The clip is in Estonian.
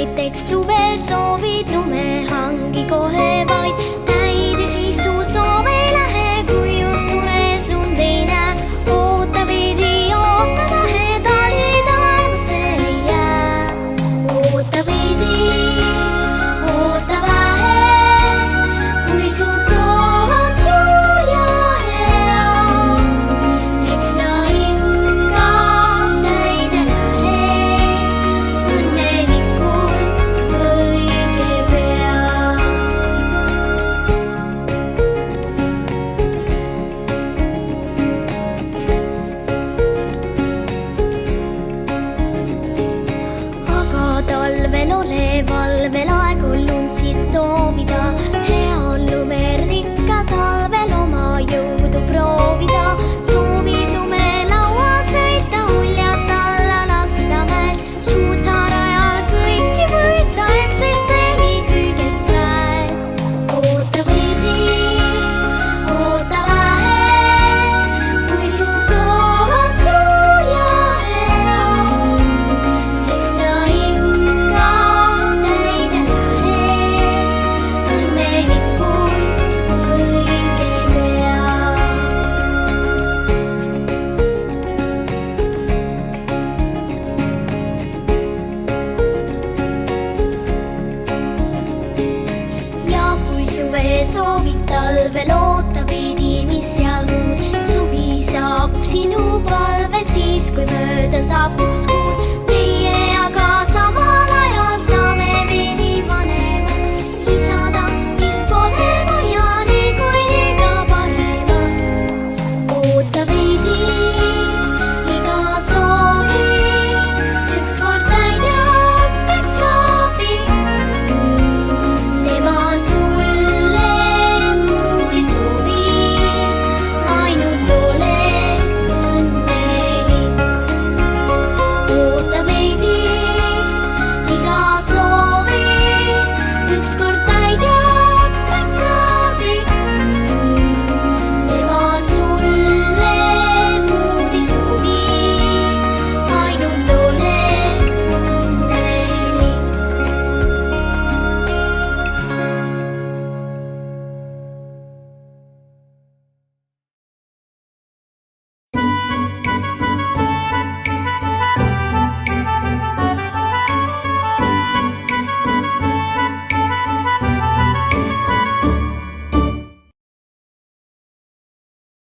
näiteks suvel soovid lume hangi kohe vaid täide, siis su soov ei lähe, kui just unes lund ei näe. Oota veidi, oota vähe, tali taevasse ei jää. Oota veidi, oota vähe, kui su soov on suur ja hea, eks ta ikka täide läheb, õnnelikult õige pea. Aga talvel ole valvel aeg on lund siis soovida, hea on lumerikka talvel oma jõudu proovida. Soovid lumelaual sõita, uljalt alla lasta mäelt, suusarajal kõiki võita, eks sest treeni kõigest väes. Oota veidi, oota vähe, kui su soov on suur ja hea, eks ta ikka täide läheb, õnnelikult õige pea. Ja kui suve soovid talvel, oota veidi, mis seal muud. Suvi saabub sinu palvel siis, kui mööda saab uus kuu.